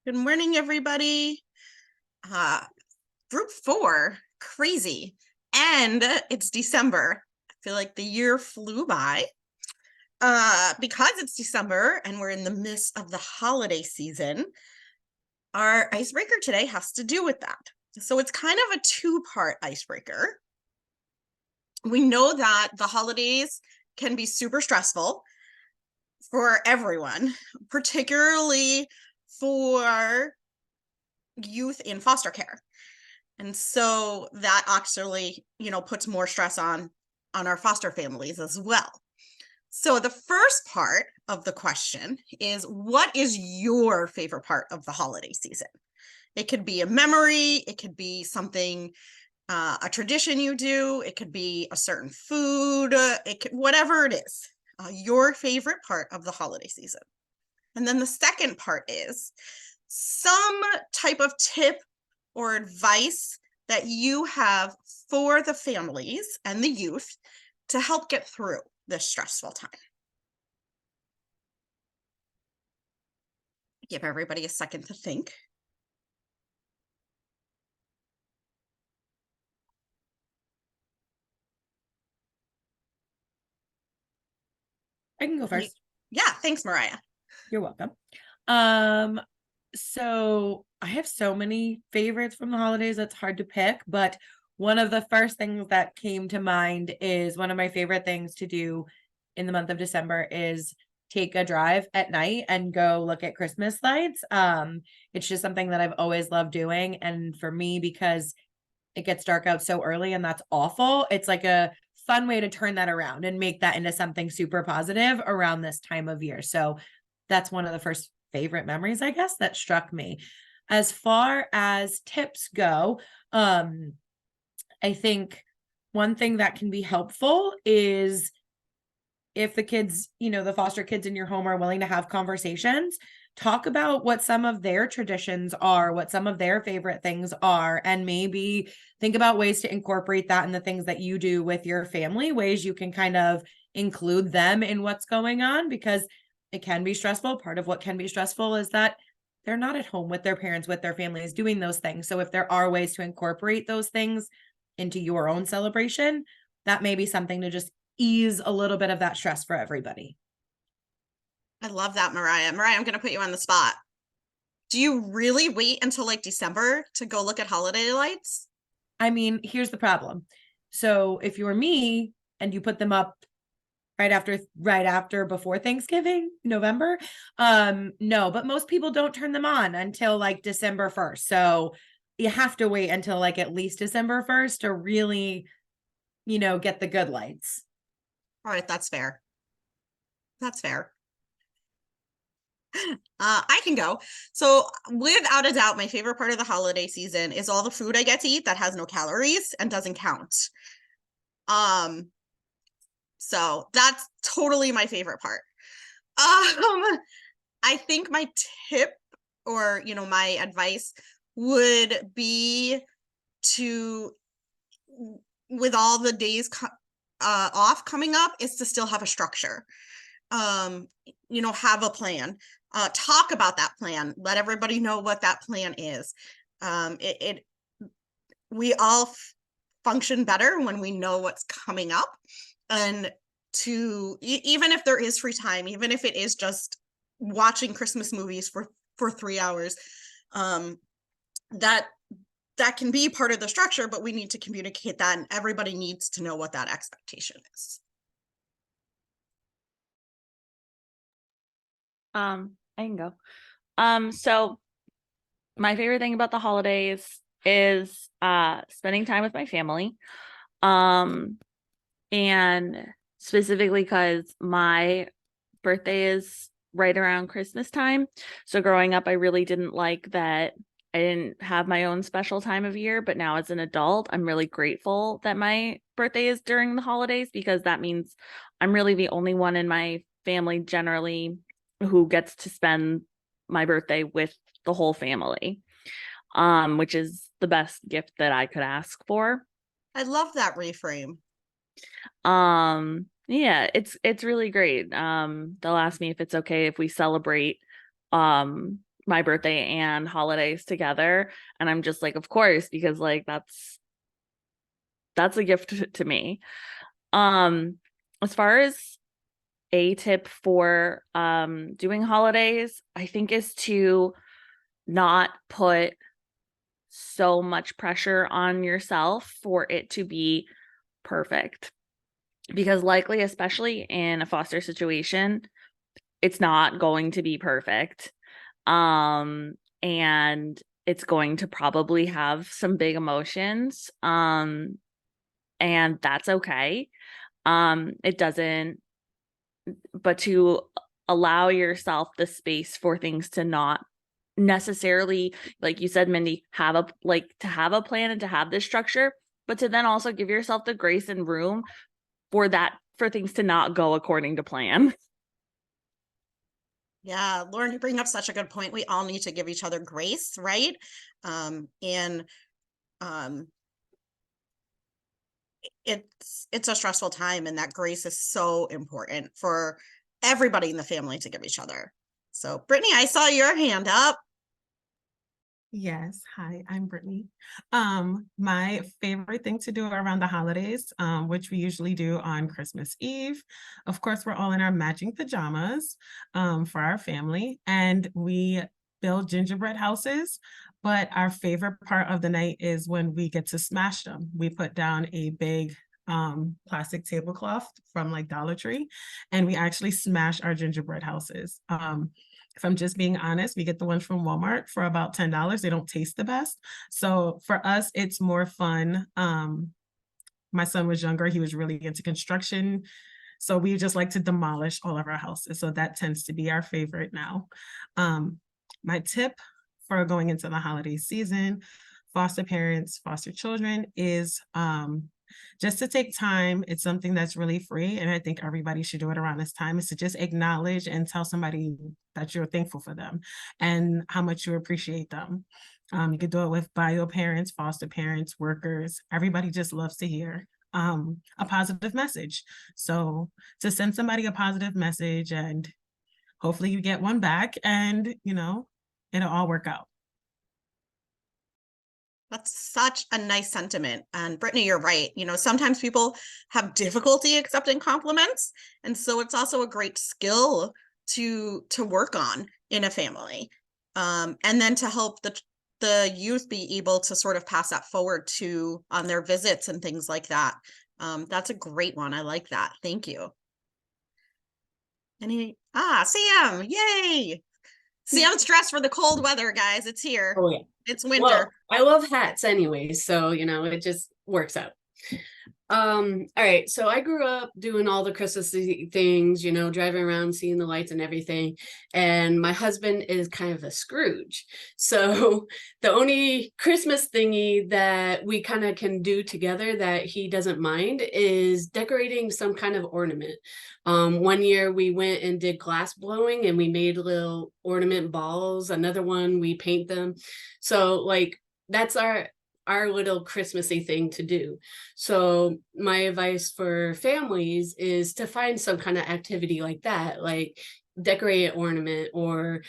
Good morning, everybody. Uh, Group 4, crazy. And it's December. I feel like the year flew by. Because it's December and we're in the midst of the holiday season, our icebreaker today has to do with that. So it's kind of a two-part icebreaker. We know that the holidays can be super stressful for everyone, particularly for youth in foster care. And so that actually, puts more stress on our foster families as well. So the first part of the question is, what is your favorite part of the holiday season? It could be a memory, it could be something, a tradition you do, it could be a certain food, whatever it is, your favorite part of the holiday season. And then the second part is some type of tip or advice that you have for the families and the youth to help get through this stressful time. Give everybody a second to think. I can go first. Yeah, thanks, Mariah. You're welcome. So I have so many favorites from the holidays, it's hard to pick, but one of the first things that came to mind is one of my favorite things to do in the month of December is take a drive at night and go look at Christmas lights. It's just something that I've always loved doing. And for me, because it gets dark out so early and that's awful, it's like a fun way to turn that around and make that into something super positive around this time of year. So that's one of the first favorite memories, I guess, that struck me. As far as tips go, I think one thing that can be helpful is if the kids, the foster kids in your home are willing to have conversations, talk about what some of their traditions are, what some of their favorite things are, and maybe think about ways to incorporate that in the things that you do with your family, ways you can kind of include them in what's going on, because it can be stressful. Part of what can be stressful is that they're not at home with their parents, with their families doing those things. So if there are ways to incorporate those things into your own celebration, that may be something to just ease a little bit of that stress for everybody. I love that, Mariah. Mariah, I'm going to put you on the spot. Do you really wait until like December to go look at holiday lights? I mean, here's the problem. So if you're me and you put them up right after before Thanksgiving, November, no, but most people don't turn them on until like December 1st. So you have to wait until like at least December 1st to really, get the good lights. All right, that's fair. That's fair. I can go. So without a doubt, my favorite part of the holiday season is all the food I get to eat that has no calories and doesn't count. Um, so that's totally my favorite part. I think my tip or, my advice would be to, with all the days off coming up, is to still have a structure. Have a plan. Talk about that plan. Let everybody know what that plan is. We all function better when we know what's coming up, and even if there is free time, even if it is just watching Christmas movies for 3 hours, that can be part of the structure, but we need to communicate that, and everybody needs to know what that expectation is. I can go. So my favorite thing about the holidays is spending time with my family. And specifically because my birthday is right around Christmas time. So growing up, I really didn't like that I didn't have my own special time of year, but now as an adult, I'm really grateful that my birthday is during the holidays, because that means I'm really the only one in my family generally who gets to spend my birthday with the whole family, which is the best gift that I could ask for. I love that reframe. Yeah, it's really great. They'll ask me if it's okay if we celebrate my birthday and holidays together. And I'm just like, of course, because like that's a gift to me. As far as a tip for doing holidays, I think is to not put so much pressure on yourself for it to be perfect. Because likely, especially in a foster situation, it's not going to be perfect. And it's going to probably have some big emotions. And that's okay. It doesn't, but to allow yourself the space for things to not necessarily, like you said, Mindy, have a plan and to have this structure, but to then also give yourself the grace and room for things to not go according to plan. Yeah, Lauren, you bring up such a good point. We all need to give each other grace, right? And it's a stressful time, and that grace is so important for everybody in the family to give each other. So, Brittany, I saw your hand up. Yes. Hi, I'm Brittany. My favorite thing to do around the holidays, which we usually do on Christmas Eve. Of course, we're all in our matching pajamas, for our family, and we build gingerbread houses. But our favorite part of the night is when we get to smash them. We put down a big plastic tablecloth from like Dollar Tree, and we actually smash our gingerbread houses. If I'm just being honest, we get the ones from Walmart for about $10. They don't taste the best. So for us, it's more fun. My son was younger. He was really into construction. So we just like to demolish all of our houses. So that tends to be our favorite now. My tip for going into the holiday season, foster parents, foster children, is just to take time. It's something that's really free, and I think everybody should do it around this time, is to just acknowledge and tell somebody that you're thankful for them and how much you appreciate them. You could do it with bio parents, foster parents, workers. Everybody just loves to hear a positive message. So to send somebody a positive message, and hopefully you get one back, and it'll all work out. That's such a nice sentiment. And Brittany, you're right. Sometimes people have difficulty accepting compliments. And so it's also a great skill to work on in a family. And then to help the youth be able to sort of pass that forward to on their visits and things like that. That's a great one. I like that. Thank you. Sam, yay. Sam stressed for the cold weather, guys. It's here. Oh, yeah. It's winter. Well, I love hats anyways, so it just works out. All right, so I grew up doing all the Christmassy things, driving around, seeing the lights and everything. And my husband is kind of a Scrooge. So the only Christmas thingy that we kind of can do together that he doesn't mind is decorating some kind of ornament. One year we went and did glass blowing, and we made little ornament balls. Another one, we paint them. So like that's our little Christmassy thing to do. So my advice for families is to find some kind of activity like that, like decorate an ornament, or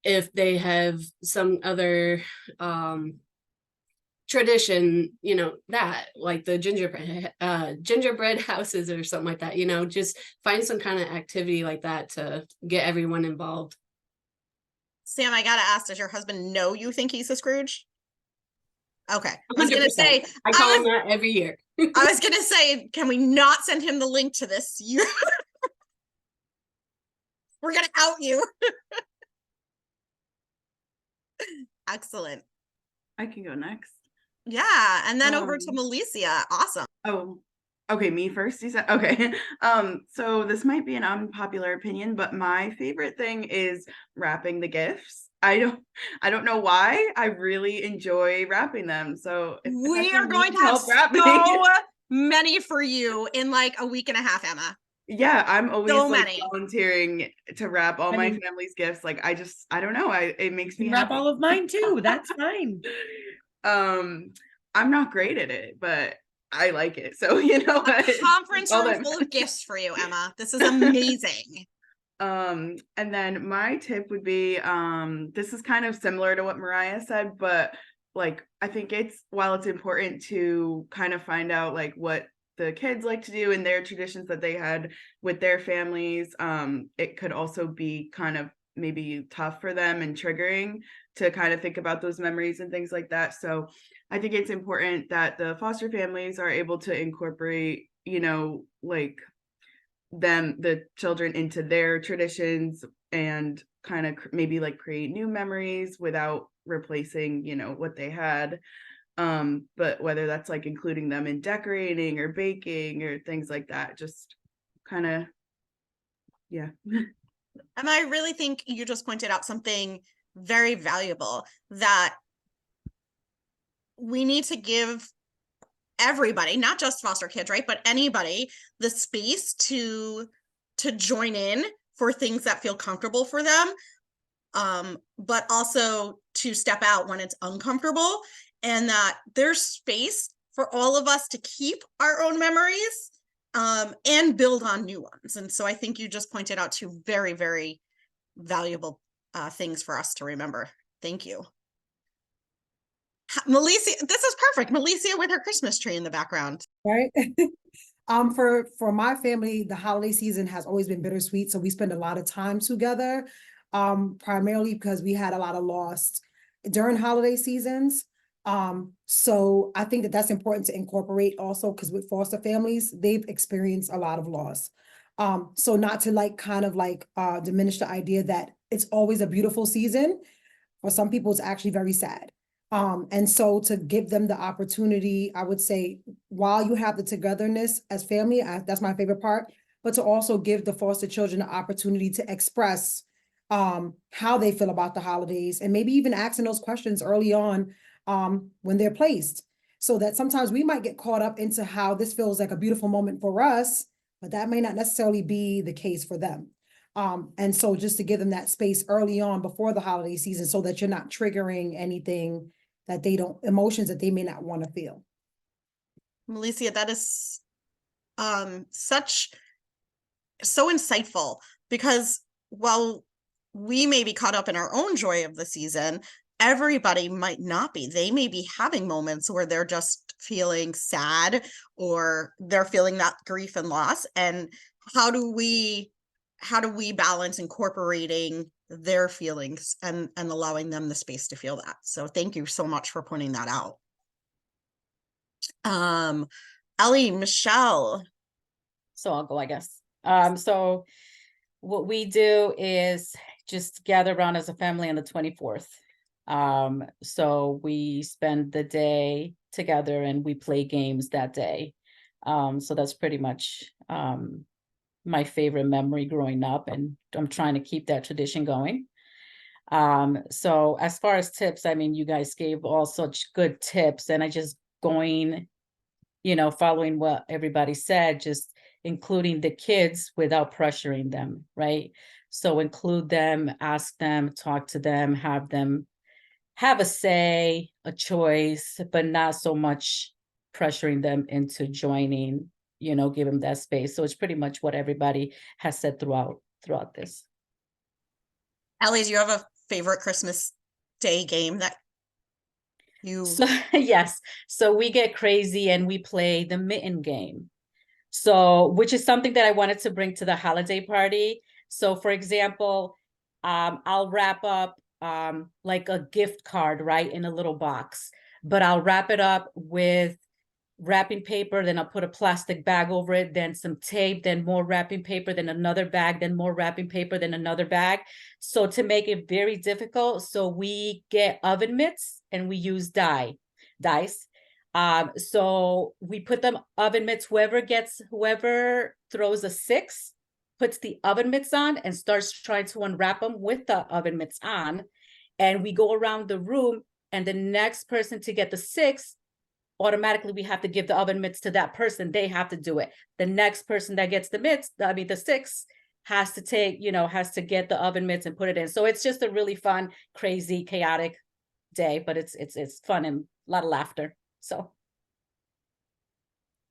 if they have some other tradition, that like the gingerbread houses or something like that, just find some kind of activity like that to get everyone involved. Sam, I gotta ask, does your husband know you think he's a Scrooge? Okay. I was 100%. gonna say I call him that every year. I was gonna say, can we not send him the link to this? We're gonna out you. Excellent. I can go next. Yeah, and then over to Melissa. Awesome. Oh, okay, me first, you said? Okay. So this might be an unpopular opinion, but my favorite thing is wrapping the gifts. I don't know why. I really enjoy wrapping them. So we are going to have so many for you in like a week and a half, Emma. Yeah, I'm always volunteering to wrap all my family's gifts. Like I don't know. It makes me wrap happy. all of mine too. That's fine. I'm not great at it, but I like it. So a conference room full of gifts for you, Emma. This is amazing. And then my tip would be, this is kind of similar to what Mariah said, but like I think while it's important to kind of find out like what the kids like to do and their traditions that they had with their families, it could also be kind of maybe tough for them and triggering to kind of think about those memories and things like that. So I think it's important that the foster families are able to incorporate, like the children into their traditions and kind of maybe like create new memories without replacing, what they had. But whether that's like including them in decorating or baking or things like that, just kind of, yeah. And I really think you just pointed out something very valuable, that we need to give everybody, not just foster kids, right, but anybody, the space to join in for things that feel comfortable for them, but also to step out when it's uncomfortable, and that there's space for all of us to keep our own memories, and build on new ones. And so I think you just pointed out two very, very valuable things for us to remember. Thank you. Melissa, this is perfect. Melissa with her Christmas tree in the background. Right. For my family, the holiday season has always been bittersweet. So we spend a lot of time together, primarily because we had a lot of loss during holiday seasons. So I think that that's important to incorporate also, because with foster families, they've experienced a lot of loss. So not to diminish the idea that it's always a beautiful season. For some people, it's actually very sad. And so to give them the opportunity, I would say, while you have the togetherness as family, that's my favorite part, but to also give the foster children the opportunity to express how they feel about the holidays, and maybe even asking those questions early on when they're placed. So that sometimes we might get caught up into how this feels like a beautiful moment for us, but that may not necessarily be the case for them. And so just to give them that space early on before the holiday season, so that you're not triggering anything that emotions that they may not want to feel. Melissa, that is so insightful, because while we may be caught up in our own joy of the season, everybody might not be. They may be having moments where they're just feeling sad, or they're feeling that grief and loss. And how do we balance incorporating their feelings and allowing them the space to feel that? So thank you so much for pointing that out. Ellie, Michelle. So I'll go, I guess. So what we do is just gather around as a family on the 24th. So we spend the day together and we play games that day. So that's pretty much my favorite memory growing up, and I'm trying to keep that tradition going. So as far as tips, I mean, you guys gave all such good tips, and I just going, following what everybody said, just including the kids without pressuring them, right? So include them, ask them, talk to them, have them have a say, a choice, but not so much pressuring them into joining, give them that space. So it's pretty much what everybody has said throughout this. Ellie, do you have a favorite Christmas Day game that you... So yes, so we get crazy and we play the mitten game. So, which is something that I wanted to bring to the holiday party. So for example, I'll wrap up like a gift card, right, in a little box, but I'll wrap it up with wrapping paper, then I'll put a plastic bag over it, then some tape, then more wrapping paper, then another bag, then more wrapping paper, then another bag. So to make it very difficult, so we get oven mitts and we use dice. So we put them oven mitts, whoever throws a 6 puts the oven mitts on and starts trying to unwrap them with the oven mitts on. And we go around the room, and the next person to get the 6, automatically we have to give the oven mitts to that person. They have to do it. The next person that gets the 6 has to get the oven mitts and put it in. So it's just a really fun, crazy, chaotic day, but it's fun and a lot of laughter. So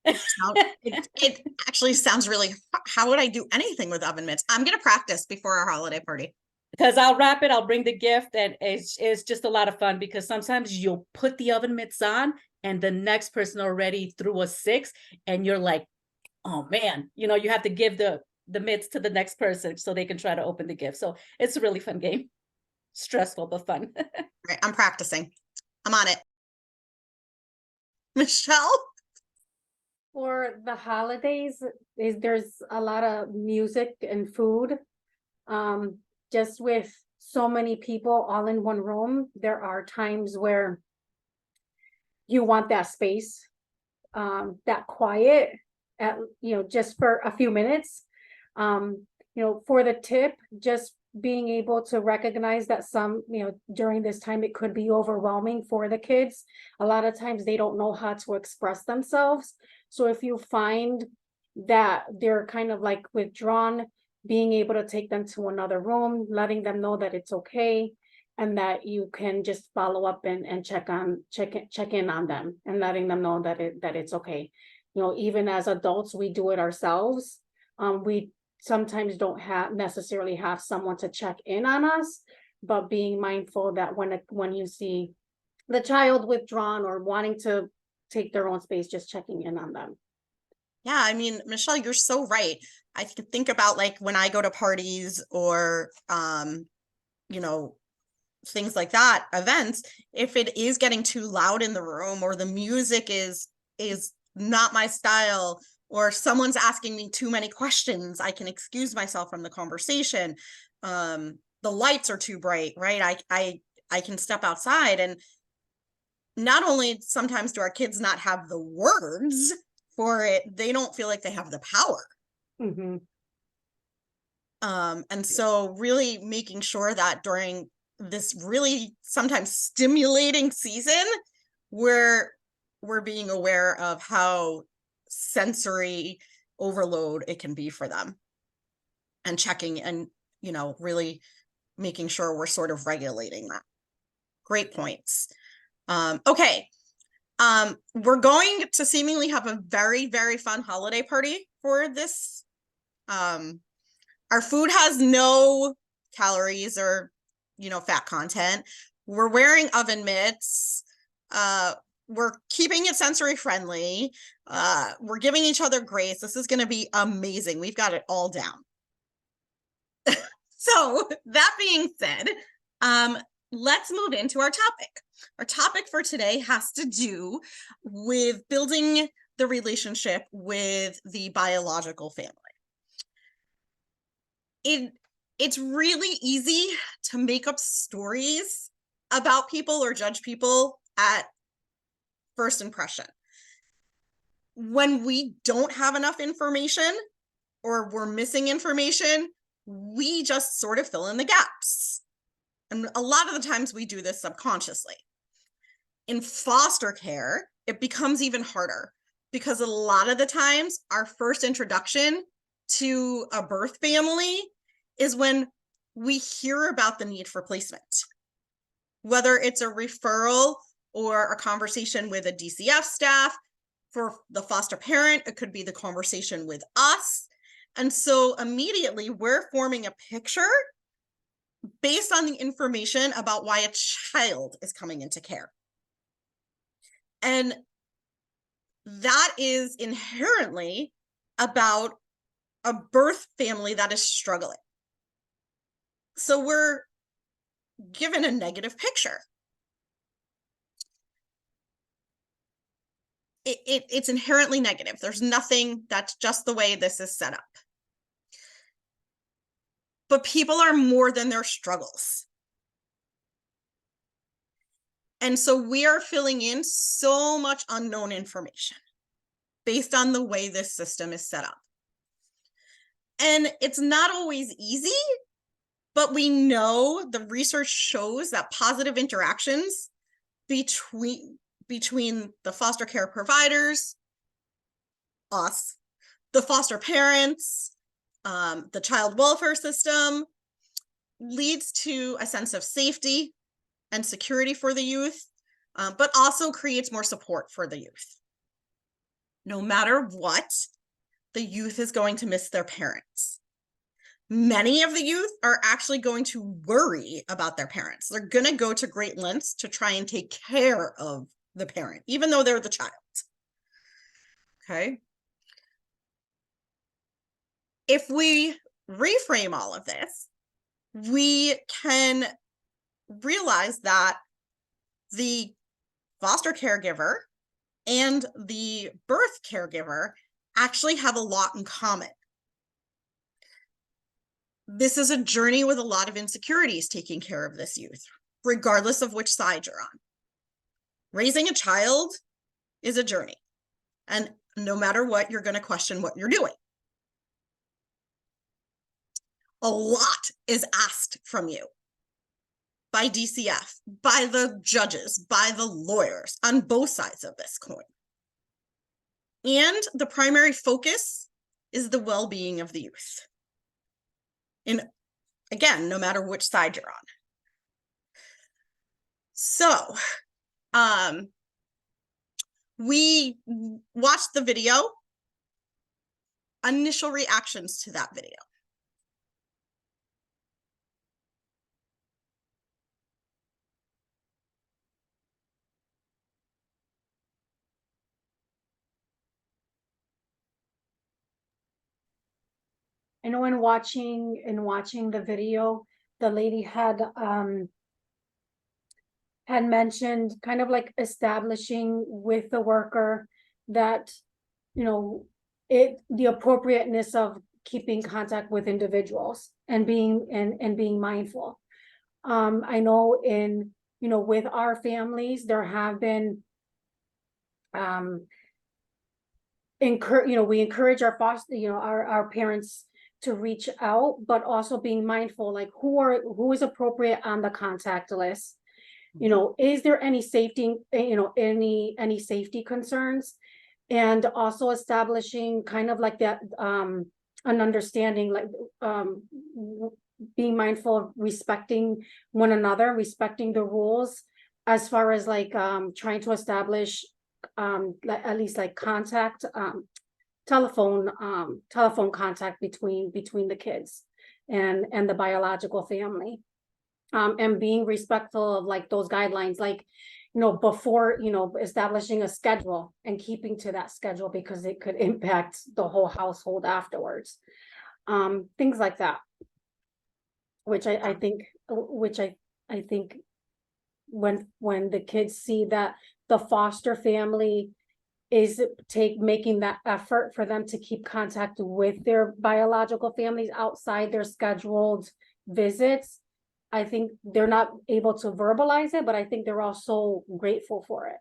It actually sounds really, how would I do anything with oven mitts? I'm going to practice before our holiday party. Because I'll wrap it, I'll bring the gift, and it's just a lot of fun because sometimes you'll put the oven mitts on and the next person already threw a 6 and you're like, oh man, you know, you have to give the mitts to the next person so they can try to open the gift. So it's a really fun game. Stressful, but fun. Right, I'm practicing. I'm on it. Michelle? For the holidays, there's a lot of music and food. Just with so many people all in one room, there are times where you want that space, that quiet, just for a few minutes. For the tip, just being able to recognize that during this time it could be overwhelming for the kids. A lot of times they don't know how to express themselves. So if you find that they're kind of like withdrawn, being able to take them to another room, letting them know that it's okay, and that you can just follow up and check in on them, and letting them know that it's okay. Even as adults, we do it ourselves. We sometimes don't necessarily have someone to check in on us, but being mindful that when you see the child withdrawn or wanting to take their own space, just checking in on them. Yeah, I mean, Michelle, you're so right. I can think about like when I go to parties or, things like that, events, if it is getting too loud in the room or the music is not my style, or someone's asking me too many questions, I can excuse myself from the conversation. The lights are too bright, right? I can step outside. And not only sometimes do our kids not have the words for it, they don't feel like they have the power. Mm-hmm. And so really making sure that during this really sometimes stimulating season, we're being aware of how sensory overload it can be for them, and checking and, really making sure we're sort of regulating that. Great points. Okay. We're going to seemingly have a very, very fun holiday party for this. Our food has no calories or, fat content. We're wearing oven mitts. We're keeping it sensory friendly. We're giving each other grace. This is going to be amazing. We've got it all down. So that being said, let's move into our topic. Our topic for today has to do with building the relationship with the biological family. It's really easy to make up stories about people or judge people at first impression. When we don't have enough information or we're missing information, we just sort of fill in the gaps. And a lot of the times we do this subconsciously. In foster care, it becomes even harder because a lot of the times our first introduction to a birth family is when we hear about the need for placement. Whether it's a referral or a conversation with a DCF staff, for the foster parent, it could be the conversation with us. And so immediately we're forming a picture based on the information about why a child is coming into care. And that is inherently about a birth family that is struggling. So we're given a negative picture. It's inherently negative. There's nothing, that's just the way this is set up. But people are more than their struggles. And so we are filling in so much unknown information based on the way this system is set up. And it's not always easy, but we know the research shows that positive interactions between the foster care providers, us, the foster parents, the child welfare system, leads to a sense of safety and security for the youth, but also creates more support for the youth. no matter what, the youth is going to miss their parents. Many of the youth are actually going to worry about their parents. They're going to go to great lengths to try and take care of the parent, even though they're the child. Okay. If we reframe all of this, we can realize that the foster caregiver and the birth caregiver actually have a lot in common. This is a journey with a lot of insecurities taking care of this youth, regardless of which side you're on. Raising a child is a journey, and no matter what, you're going to question what you're doing. A lot is asked from you by DCF, by the judges, by the lawyers on both sides of this coin. And the primary focus is the well-being of the youth. And again, no matter which side you're on. So, we watched the video. Initial reactions to that video. I know in watching the video, the lady had mentioned kind of like establishing with the worker that, you know, the appropriateness of keeping contact with individuals and being mindful. I know in, you know, with our families, there have been we encourage our foster, our parents to reach out, but also being mindful, like who is appropriate on the contact list. You know, is there any safety, any safety concerns? And also establishing kind of like that, an understanding, like being mindful of respecting one another, respecting the rules, as far as like trying to establish at least like contact, telephone contact between the kids and the biological family, and being respectful of like those guidelines, like, before, establishing a schedule and keeping to that schedule, because it could impact the whole household afterwards. Things like that, which I think when the kids see that the foster family is making that effort for them to keep contact with their biological families outside their scheduled visits, I think they're not able to verbalize it, but I think they're also grateful for it.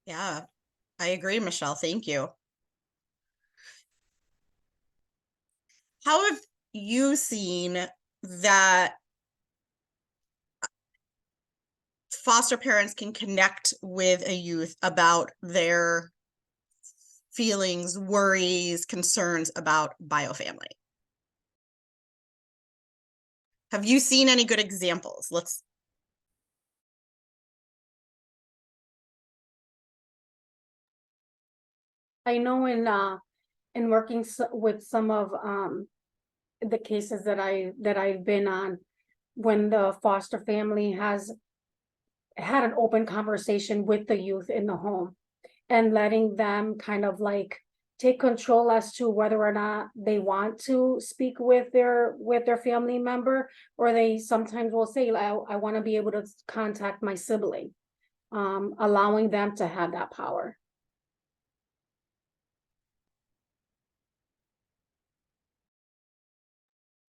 Yeah, I agree, Michelle. Thank you. How have you seen that foster parents can connect with a youth about their feelings, worries, concerns about biofamily? Have you seen any good examples? I know in working with some of the cases that I've been on, when the foster family has had an open conversation with the youth in the home and letting them kind of like take control as to whether or not they want to speak with their family member, or they sometimes will say, I want to be able to contact my sibling, allowing them to have that power.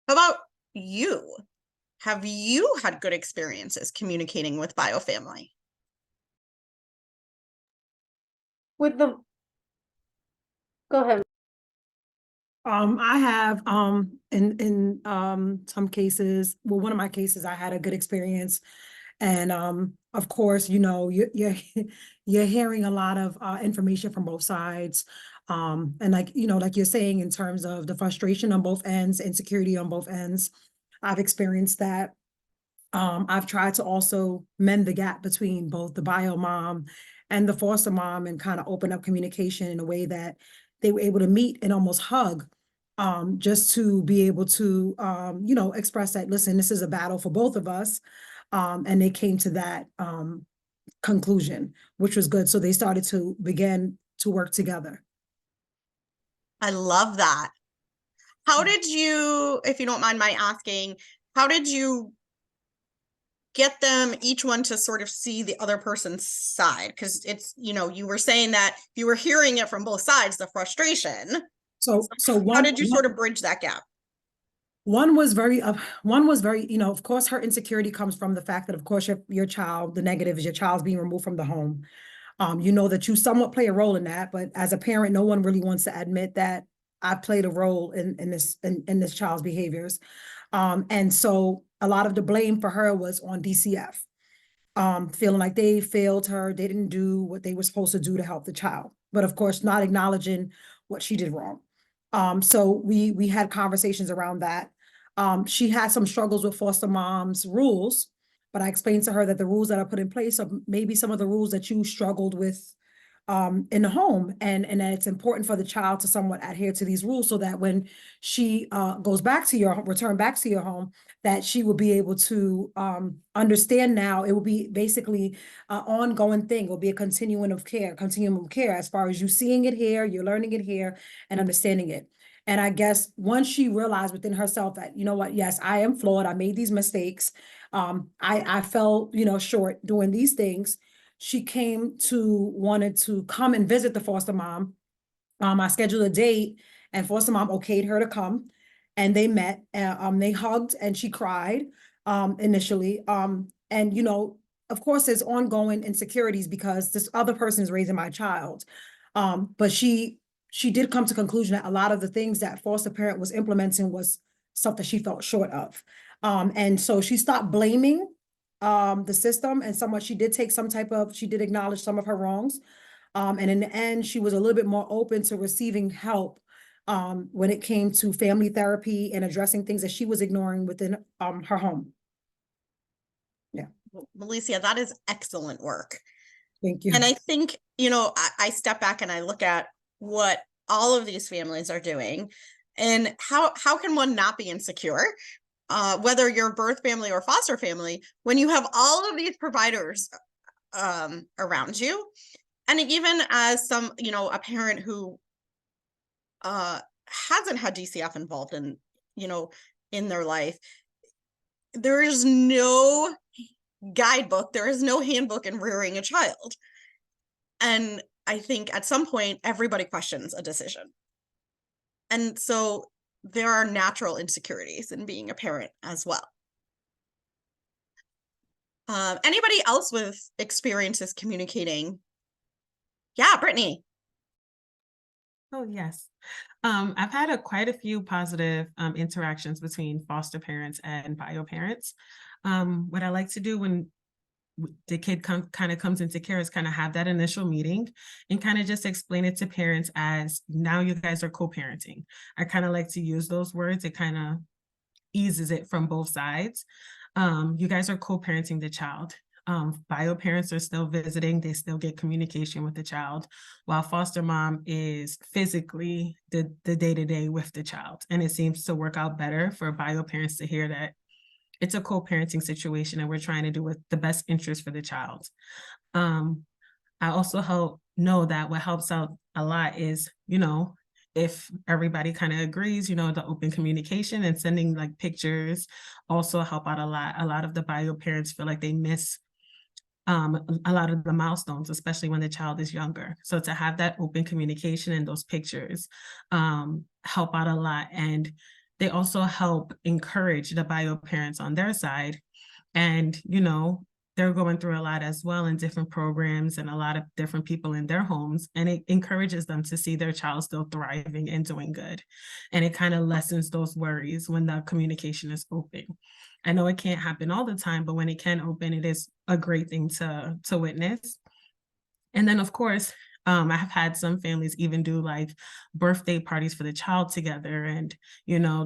How about you? Have you had good experiences communicating with biofamily? Go ahead. I have in some cases, well, one of my cases, I had a good experience, and of course, you're you're hearing a lot of information from both sides, and like like you're saying, in terms of the frustration on both ends, insecurity on both ends, I've experienced that. I've tried to also mend the gap between both the bio mom and the foster mom and kind of open up communication in a way that they were able to meet and almost hug, just to be able to, express that, listen, this is a battle for both of us. And they came to that conclusion, which was good. So they started to begin to work together. I love that. How Yeah. did you, if you don't mind my asking, how did you get them, each one, to sort of see the other person's side? Because it's, you were saying that you were hearing it from both sides, the frustration. So How one, did you sort of bridge that gap? one was very, of course, her insecurity comes from the fact that, of course, your child, the negative is your child's being removed from the home. You know that you somewhat play a role in that, but as a parent, no one really wants to admit that I played a role in this child's behaviors. And so a lot of the blame for her was on DCF, feeling like they failed her, they didn't do what they were supposed to do to help the child, but of course, not acknowledging what she did wrong. So we had conversations around that. She had some struggles with foster mom's rules, but I explained to her that the rules that are put in place are maybe some of the rules that you struggled with in the home, and that it's important for the child to somewhat adhere to these rules so that when she return back to your home, that she will be able to understand. Now it will be basically an ongoing thing. It will be a continuum of care as far as you seeing it here, you're learning it here and understanding it. And I guess once she realized within herself that, you know what, yes, I am flawed, I made these mistakes, I fell, short doing these things, she came to wanted to come and visit the foster mom. I scheduled a date, and foster mom okayed her to come, and they met. They hugged, and she cried initially. And of course, there's ongoing insecurities because this other person is raising my child. But she did come to conclusion that a lot of the things that foster parent was implementing was stuff that she felt short of. And so she stopped blaming the system, and somewhat she did acknowledge some of her wrongs. And in the end, she was a little bit more open to receiving help when it came to family therapy and addressing things that she was ignoring within her home. Yeah. Alicia, that is excellent work. Thank you. And I think, I step back and I look at what all of these families are doing, and how can one not be insecure? Whether you're birth family or foster family, when you have all of these providers around you, and even as a parent who hasn't had DCF involved in their life, there is no guidebook, there is no handbook in rearing a child. And I think at some point, everybody questions a decision. And so there are natural insecurities in being a parent as well. Anybody else with experiences communicating? Yeah, Brittany. Oh, yes. I've had quite a few positive interactions between foster parents and bio parents. What I like to do when the kid kind of comes into care is kind of have that initial meeting and kind of just explain it to parents as, now you guys are co-parenting. I kind of like to use those words. It kind of eases it from both sides. You guys are co-parenting the child. Bio parents are still visiting, they still get communication with the child, while foster mom is physically the day-to-day with the child. And it seems to work out better for bio parents to hear that it's a co-parenting situation and we're trying to do what the best interest for the child. I also know that what helps out a lot is, if everybody kind of agrees, the open communication and sending like pictures also help out a lot. A lot of the bio parents feel like they miss a lot of the milestones, especially when the child is younger. So to have that open communication and those pictures help out a lot. And they also help encourage the bio parents on their side. And, they're going through a lot as well in different programs and a lot of different people in their homes. And it encourages them to see their child still thriving and doing good. And it kind of lessens those worries when the communication is open. I know it can't happen all the time, but when it can open, it is a great thing to witness. And then, of course, I have had some families even do like birthday parties for the child together and,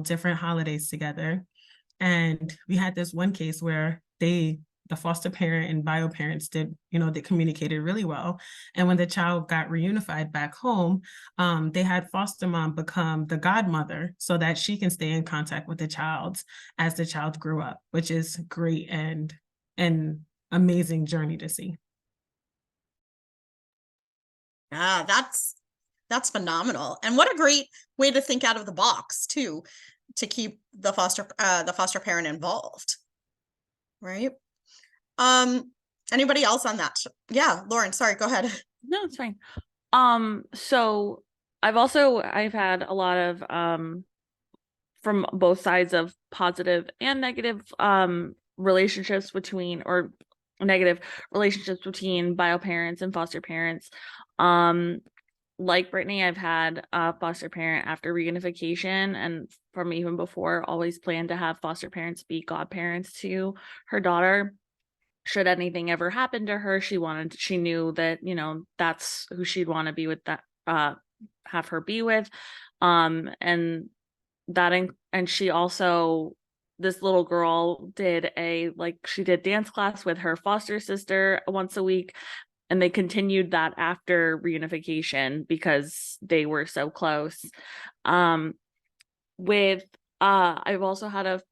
different holidays together. And we had this one case where the foster parent and bio parents did, they communicated really well. And when the child got reunified back home, they had foster mom become the godmother so that she can stay in contact with the child as the child grew up, which is great and an amazing journey to see. Yeah, that's phenomenal. And what a great way to think out of the box too, to keep the foster parent involved. Right? Anybody else on that? Yeah, Lauren, sorry, go ahead. No, it's fine. So I've had a lot of from both sides of positive and negative relationships between, or negative relationships between bio parents and foster parents. Like Brittany, I've had a foster parent after reunification, and from even before, always planned to have foster parents be godparents to her daughter. Should anything ever happen to her, she knew that, that's who she'd want to be with, that have her be with. And she also, this little girl did she did dance class with her foster sister once a week, and they continued that after reunification because they were so close. I've also had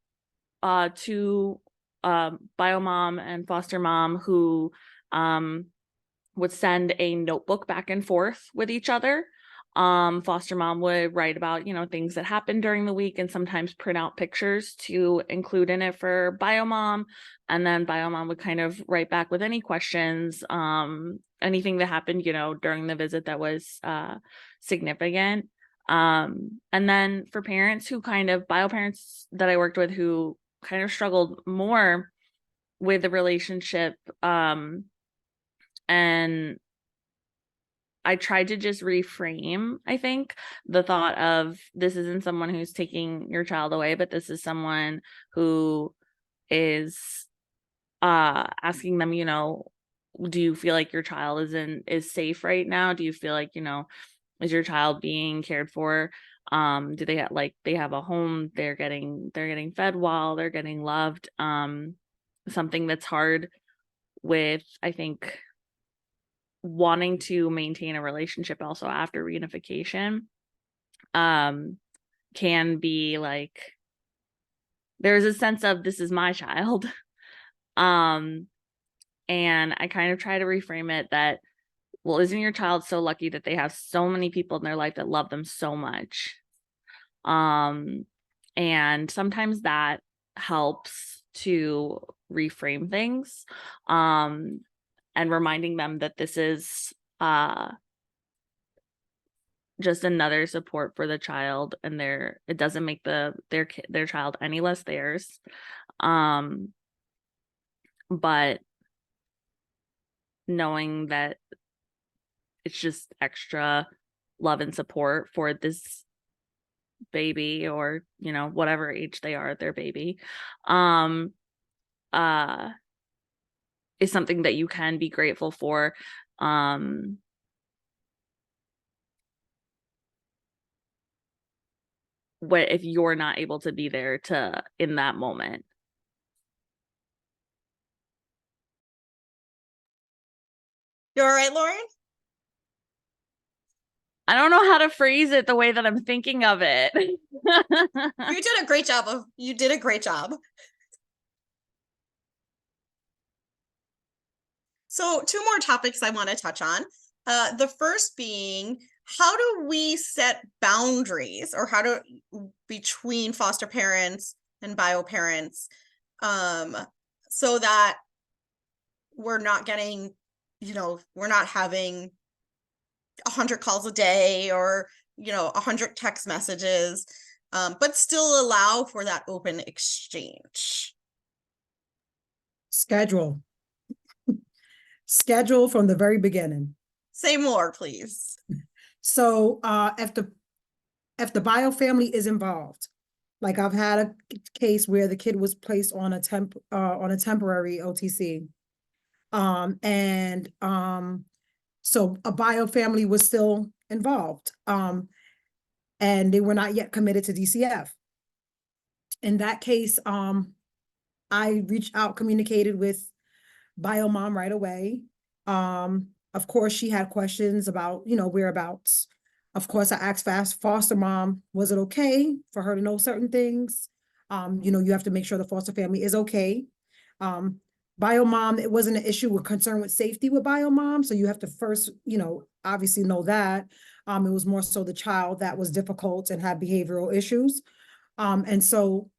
two bio mom and foster mom who would send a notebook back and forth with each other. Foster mom would write about, things that happened during the week, and sometimes print out pictures to include in it for bio mom. And then bio mom would kind of write back with any questions, anything that happened, during the visit that was significant. And then for parents who bio parents that I worked with who kind of struggled more with the relationship, and I tried to just reframe, I think, the thought of, this isn't someone who's taking your child away, but this is someone who is asking them, do you feel like your child is safe right now? Do you feel like, is your child being cared for? Do they have a home? They're getting fed well, they're getting loved. Something that's hard with, I think, wanting to maintain a relationship also after reunification, can be there's a sense of, this is my child. And I kind of try to reframe it that, well, isn't your child so lucky that they have so many people in their life that love them so much? And sometimes that helps to reframe things, and reminding them that this is just another support for the child, and it doesn't make their child any less theirs. But knowing that it's just extra love and support for this baby, or whatever age they are, their baby, is something that you can be grateful for. What if you're not able to be there in that moment? You all right, Lauren? I don't know how to phrase it the way that I'm thinking of it. You did a great job. You did a great job. So 2 more topics I want to touch on. The first being, how do we set boundaries, or between foster parents and bio parents, so that we're not getting, we're not having 100 calls a day, or 100 text messages, but still allow for that open exchange. Schedule from the very beginning. Say more, please. So if the bio family is involved, like I've had a case where the kid was placed on a temporary OTC, so a bio family was still involved, and they were not yet committed to DCF. In that case, I reached out, communicated with bio mom right away. Of course, she had questions about, whereabouts. Of course, I asked foster mom, was it okay for her to know certain things? You have to make sure the foster family is okay. Bio mom, it wasn't an issue with concern with safety with bio mom. So you have to first, obviously know that. It was more so the child that was difficult and had behavioral issues. And so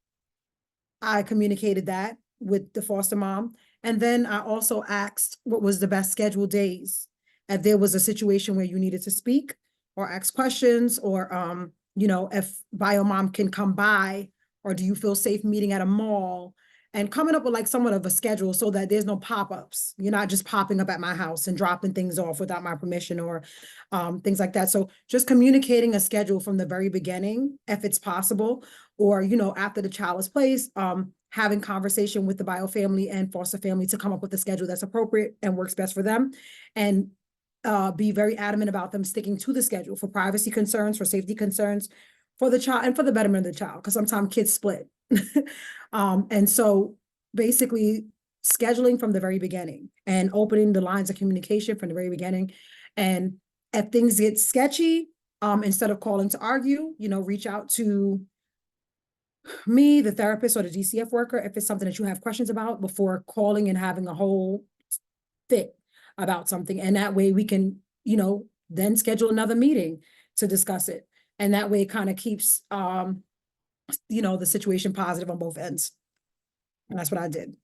I communicated that with the foster mom. And then I also asked what was the best scheduled days. If there was a situation where you needed to speak or ask questions, or if bio mom can come by, or do you feel safe meeting at a mall, and coming up with like somewhat of a schedule so that there's no pop-ups. You're not just popping up at my house and dropping things off without my permission, or things like that. So just communicating a schedule from the very beginning, if it's possible, or, after the child is placed, having conversation with the bio family and foster family to come up with a schedule that's appropriate and works best for them. And be very adamant about them sticking to the schedule for privacy concerns, for safety concerns, for the child and for the betterment of the child, because sometimes kids split. And so basically scheduling from the very beginning and opening the lines of communication from the very beginning. And if things get sketchy, instead of calling to argue, reach out to me, the therapist, or the DCF worker, if it's something that you have questions about, before calling and having a whole fit about something. And that way we can, then schedule another meeting to discuss it. And that way it kind of keeps, the situation positive on both ends. And that's what I did.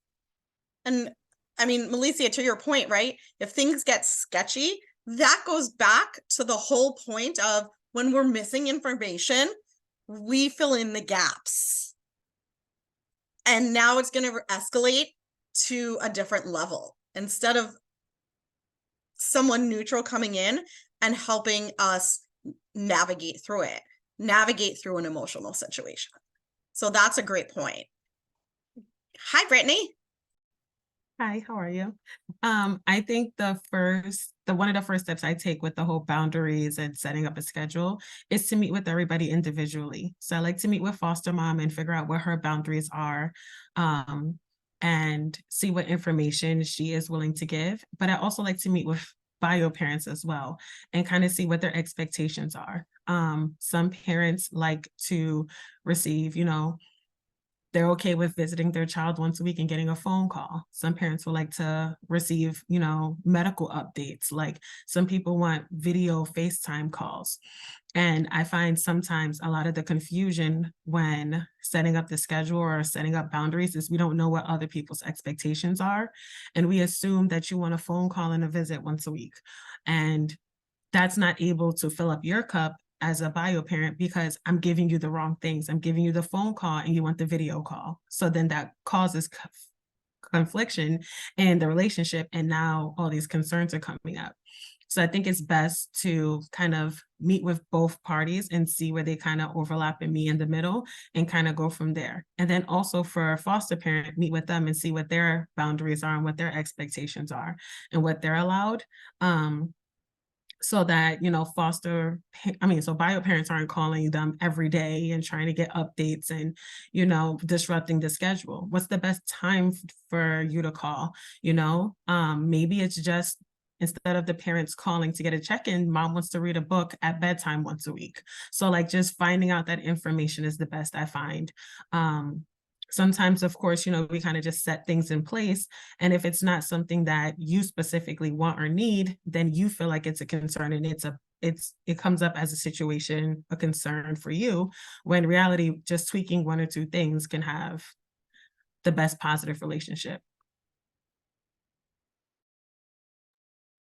And I mean, Melissa, to your point, right? If things get sketchy, that goes back to the whole point of when we're missing information, we fill in the gaps. And now it's going to escalate to a different level instead of someone neutral coming in and helping us navigate through an emotional situation. So that's a great point. Hi, Brittany. Hi, how are you? I think one of the first steps I take with the whole boundaries and setting up a schedule is to meet with everybody individually. So I like to meet with foster mom and figure out what her boundaries are, and see what information she is willing to give. But I also like to meet with bio parents as well and kind of see what their expectations are. Some parents like to receive, they're okay with visiting their child once a week and getting a phone call. Some parents would like to receive, medical updates. Like some people want video FaceTime calls. And I find sometimes a lot of the confusion when setting up the schedule or setting up boundaries is we don't know what other people's expectations are. And we assume that you want a phone call and a visit once a week. And that's not able to fill up your cup as a bio parent, because I'm giving you the wrong things. I'm giving you the phone call and you want the video call. So then that causes confliction in the relationship. And now all these concerns are coming up. So I think it's best to kind of meet with both parties and see where they kind of overlap and meet in the middle and kind of go from there. And then also for a foster parent, meet with them and see what their boundaries are and what their expectations are and what they're allowed. So that, so bio parents aren't calling them every day and trying to get updates and, disrupting the schedule. What's the best time for you to call? Maybe it's just, instead of the parents calling to get a check-in, mom wants to read a book at bedtime once a week. So like just finding out that information is the best, I find. Sometimes, of course, we kind of just set things in place. And if it's not something that you specifically want or need, then you feel like it's a concern and it comes up as a situation, a concern for you, when in reality, just tweaking one or two things can have the best positive relationship.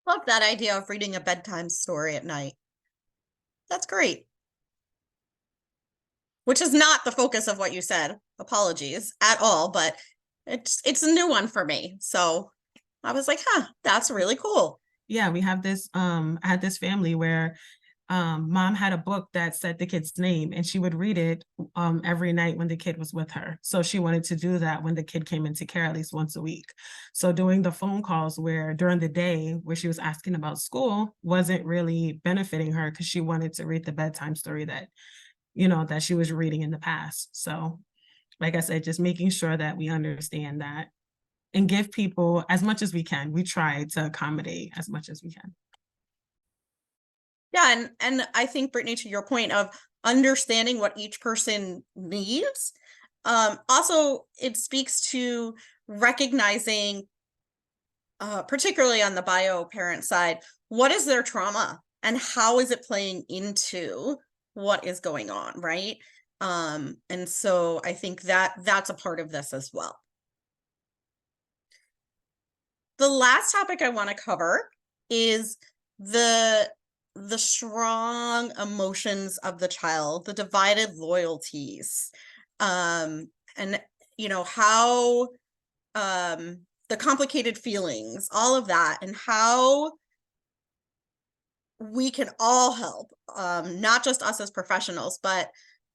Love that idea of reading a bedtime story at night. That's great. Which is not the focus of what you said. Apologies at all, but it's a new one for me. So I was like, that's really cool. Yeah, we have this, I had this family where mom had a book that said the kid's name and she would read it every night when the kid was with her. So she wanted to do that when the kid came into care at least once a week. So doing the phone calls where during the day where she was asking about school wasn't really benefiting her because she wanted to read the bedtime story that that she was reading in the past. So like I said, just making sure that we understand that and give people as much as we can. We try to accommodate as much as we can. Yeah, and I think, Brittany, to your point of understanding what each person needs, also it speaks to recognizing, particularly on the bio parent side, what is their trauma and how is it playing into what is going on, right? And so I think that that's a part of this as well. The last topic I want to cover is the strong emotions of the child, the divided loyalties, and how the complicated feelings, all of that, and how we can all help, not just us as professionals, but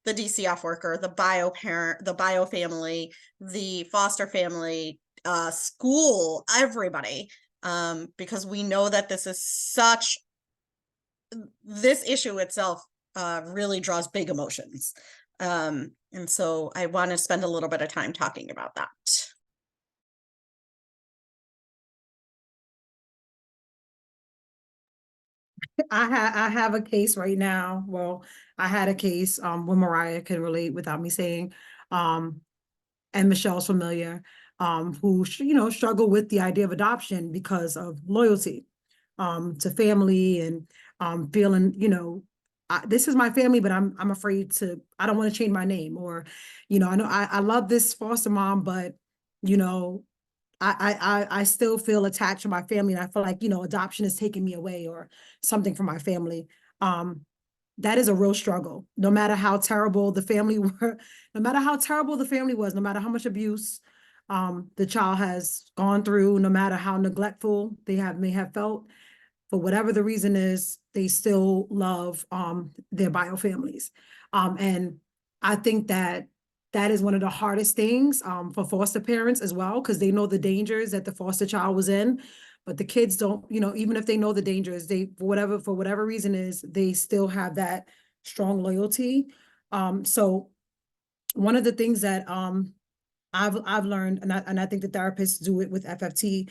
the DCF worker, the bio parent, the bio family, the foster family, school, everybody, because we know that this issue itself really draws big emotions. And so I want to spend a little bit of time talking about that. I have a case right now. Well, I had a case where Mariah can relate without me saying, and Michelle's familiar, who struggle with the idea of adoption because of loyalty to family and feeling, this is my family, but I'm afraid I don't want to change my name, or I know I love this foster mom, but I still feel attached to my family, and I feel like adoption is taking me away or something from my family. That is a real struggle. No matter how terrible the family were, no matter how terrible the family was, no matter how much abuse the child has gone through, no matter how neglectful they may have felt, for whatever the reason is, they still love their bio families. And I think that is one of the hardest things for foster parents as well, because they know the dangers that the foster child was in, but the kids don't, even if they know the dangers, they, for whatever reason is, they still have that strong loyalty. So one of the things that I've learned, and I think the therapists do it with FFT,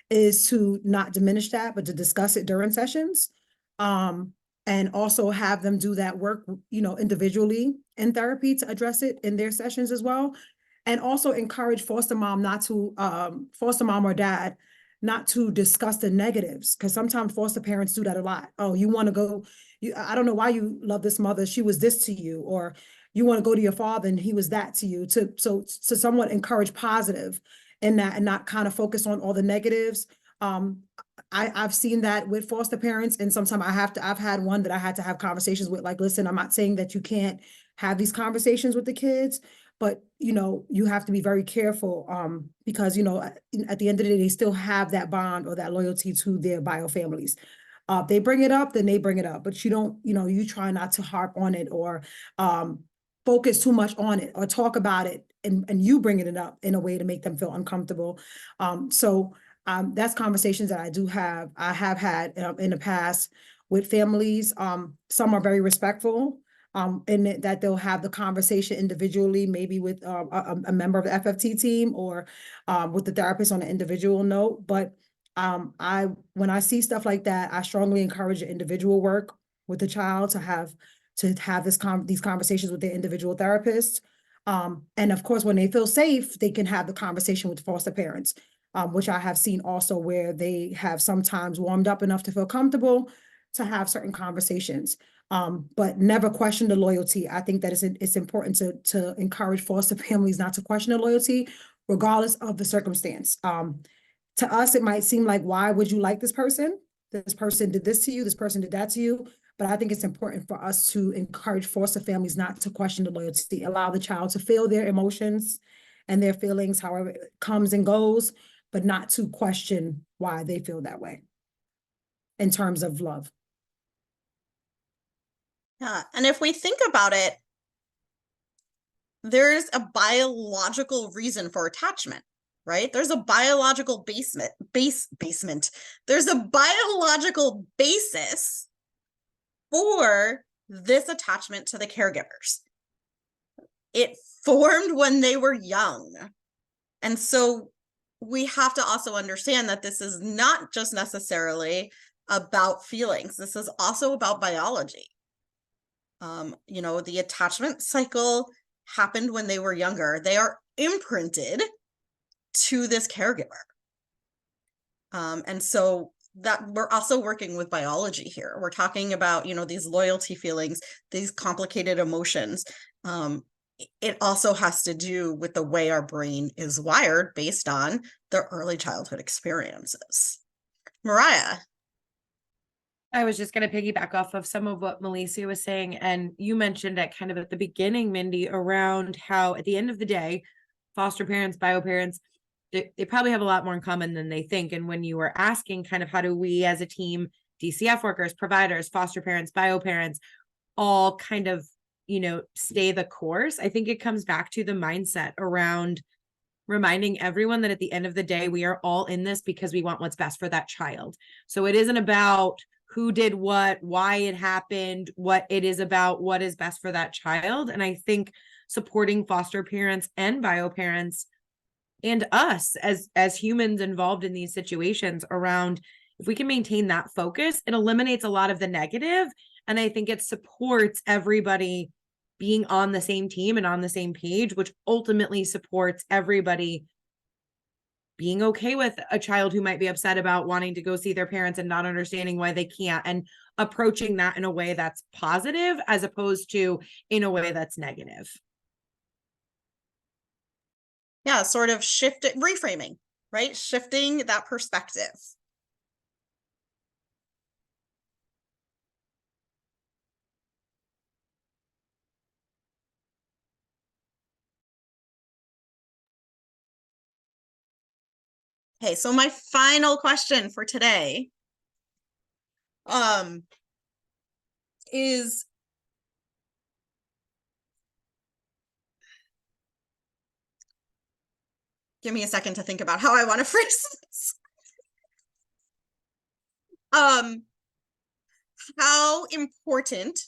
is to not diminish that, but to discuss it during sessions. And also have them do that work, individually in therapy to address it in their sessions as well. And also encourage foster mom or dad, not to discuss the negatives, because sometimes foster parents do that a lot. Oh, you want to go, I don't know why you love this mother, she was this to you, or you want to go to your father and he was that to you, to somewhat encourage positive in that and not kind of focus on all the negatives. I've seen that with foster parents, and sometimes I've had one that I had to have conversations with, like, listen, I'm not saying that you can't have these conversations with the kids, but you have to be very careful, because at the end of the day, they still have that bond or that loyalty to their bio families. They bring it up, then they bring it up, but you don't, you try not to harp on it or focus too much on it or talk about it, and you bringing it up in a way to make them feel uncomfortable. So that's conversations that I have had in the past with families. Some are very respectful, and that they'll have the conversation individually, maybe with a member of the FFT team, or with the therapist on an individual note. But when I see stuff like that, I strongly encourage the individual work with the child to have these conversations with their individual therapist. And of course, when they feel safe, they can have the conversation with foster parents, which I have seen also, where they have sometimes warmed up enough to feel comfortable to have certain conversations, but never question the loyalty. I think that it's important to encourage foster families not to question the loyalty, regardless of the circumstance. To us, it might seem like, why would you like this person? This person did this to you, this person did that to you. But I think it's important for us to encourage foster families not to question the loyalty, allow the child to feel their emotions and their feelings, however it comes and goes, but not to question why they feel that way in terms of love. Yeah, and if we think about it, there's a biological reason for attachment, right? There's a biological basement. There's a biological basis for this attachment to the caregivers. It formed when they were young. And so we have to also understand that this is not just necessarily about feelings. This is also about biology. You know, the attachment cycle happened when they were younger. They are imprinted to this caregiver. And so that we're also working with biology here. We're talking about, you know, these loyalty feelings, these complicated emotions. It also has to do with the way our brain is wired based on the early childhood experiences. Mariah. I was just going to piggyback off of some of what Melissa was saying. And you mentioned it kind of at the beginning, Mindy, around how at the end of the day, foster parents, bio parents, they probably have a lot more in common than they think. And when you were asking kind of how do we as a team, DCF workers, providers, foster parents, bio parents, all kind of, you know, stay the course, I think it comes back to the mindset around reminding everyone that at the end of the day, we are all in this because we want what's best for that child. So it isn't about who did what, why it happened, what it is about, what is best for that child. And I think supporting foster parents and bio parents and us as humans involved in these situations around, if we can maintain that focus, it eliminates a lot of the negative. And I think it supports everybody being on the same team and on the same page, which ultimately supports everybody being okay with a child who might be upset about wanting to go see their parents and not understanding why they can't, and approaching that in a way that's positive as opposed to in a way that's negative. Yeah, sort of reframing, right? Shifting that perspective. Okay, so my final question for today is, give me a second to think about how I want to phrase this. How important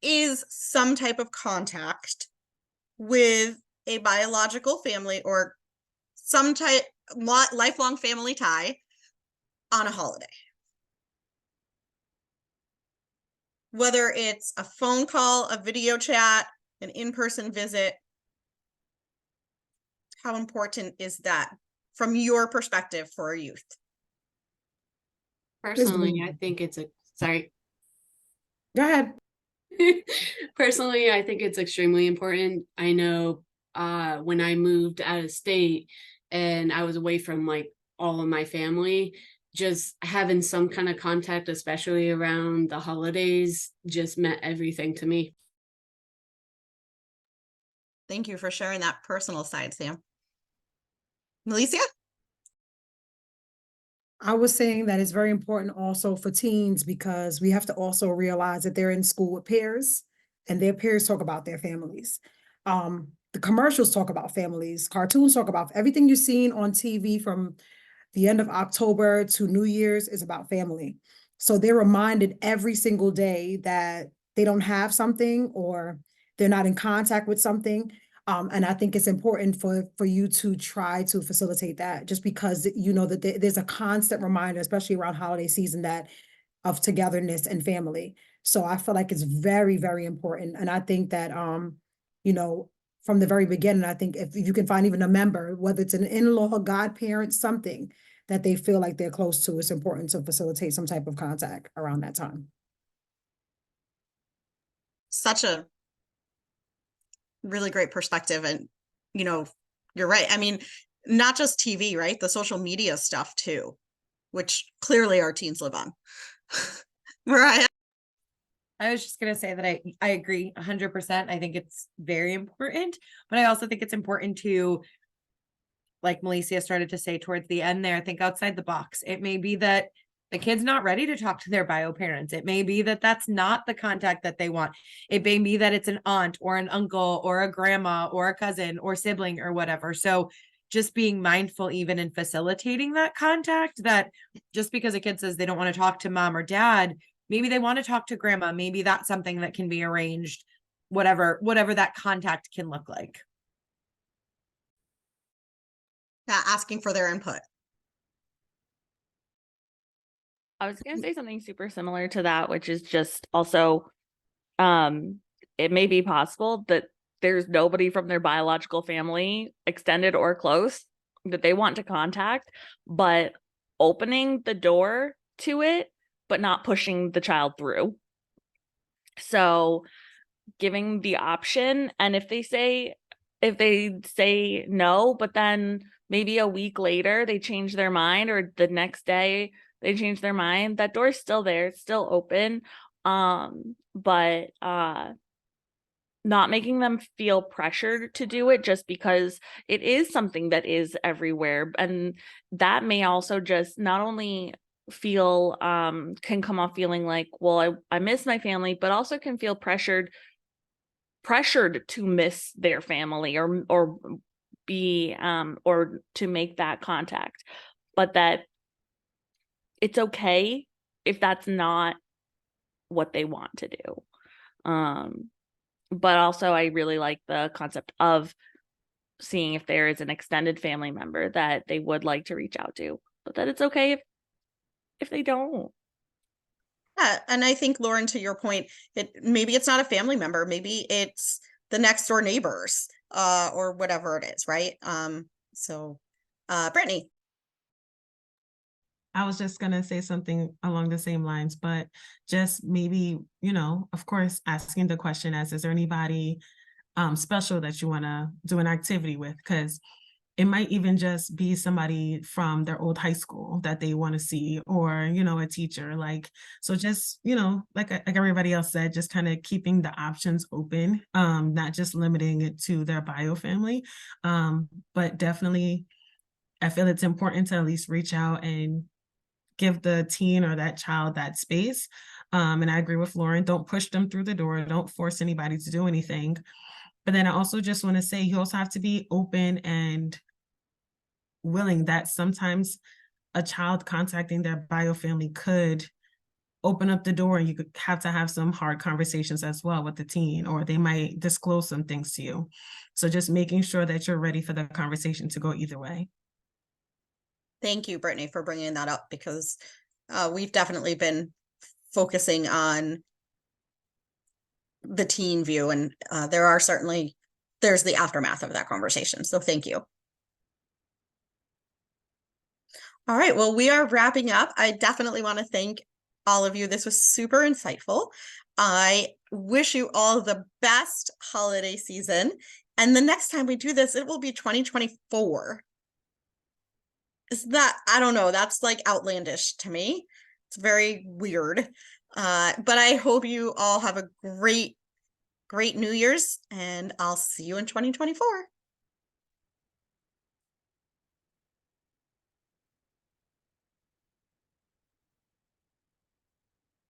is some type of contact with a biological family or some type lifelong family tie on a holiday? Whether it's a phone call, a video chat, an in-person visit, how important is that from your perspective for a youth? Personally, I think it's sorry. Go ahead. Personally, I think it's extremely important. I know when I moved out of state and I was away from like all of my family, just having some kind of contact, especially around the holidays, just meant everything to me. Thank you for sharing that personal side, Sam. Melissa? I was saying that it's very important also for teens because we have to also realize that they're in school with peers and their peers talk about their families. The commercials talk about families, cartoons talk about everything you've seen on TV from the end of October to New Year's is about family. So they're reminded every single day that they don't have something or they're not in contact with something. And I think it's important for you to try to facilitate that, just because you know that there's a constant reminder, especially around holiday season, that of togetherness and family. So I feel like it's very, very important. And I think that you know, from the very beginning, I think if you can find even a member, whether it's an in-law, godparent, something that they feel like they're close to, it's important to facilitate some type of contact around that time. Such a really great perspective. And, you know, you're right. I mean, not just TV, right? The social media stuff too, which clearly our teens live on. Mariah? I was just going to say that I agree 100%. I think it's very important, but I also think it's important to, like Melissa started to say towards the end there, think outside the box. It may be that the kid's not ready to talk to their bio parents. It may be that that's not the contact that they want. It may be that it's an aunt or an uncle or a grandma or a cousin or sibling or whatever. So just being mindful even in facilitating that contact, that just because a kid says they don't want to talk to mom or dad, maybe they want to talk to grandma. Maybe that's something that can be arranged, whatever that contact can look like. asking for their input. I was going to say something super similar to that, which is just also, it may be possible that there's nobody from their biological family, extended or close, that they want to contact, but opening the door to it, but not pushing the child through. So giving the option, and if they say no, but then maybe a week later they change their mind, or the next day they change their mind, that door's still there, it's still open. But not making them feel pressured to do it just because it is something that is everywhere. And that may also just not only feel can come off feeling like, well, I miss my family, but also can feel pressured to miss their family or be or to make that contact, but that it's okay if that's not what they want to do. But also I really like the concept of seeing if there is an extended family member that they would like to reach out to, but that it's okay if they don't. Yeah, and I think, Lauren, to your point, maybe it's not a family member, maybe it's the next door neighbors, or whatever it is, right? Brittany. I was just going to say something along the same lines, but just maybe, of course, asking the question as, is there anybody special that you want to do an activity with? Because it might even just be somebody from their old high school that they want to see, or, a teacher. So just, like everybody else said, just kind of keeping the options open, not just limiting it to their bio family. But definitely, I feel it's important to at least reach out and give the teen or that child that space. And I agree with Lauren, don't push them through the door. Don't force anybody to do anything. But then I also just want to say, you also have to be open and willing that sometimes a child contacting their bio family could open up the door, and you could have to have some hard conversations as well with the teen, or they might disclose some things to you. So just making sure that you're ready for the conversation to go either way. Thank you, Brittany, for bringing that up, because we've definitely been focusing on the teen view, and there's the aftermath of that conversation. So thank you. All right, well, we are wrapping up. I definitely want to thank all of you. This was super insightful. I wish you all the best holiday season. And the next time we do this, it will be 2024. I don't know, that's like outlandish to me. It's very weird. But I hope you all have a great New Year's, and I'll see you in 2024.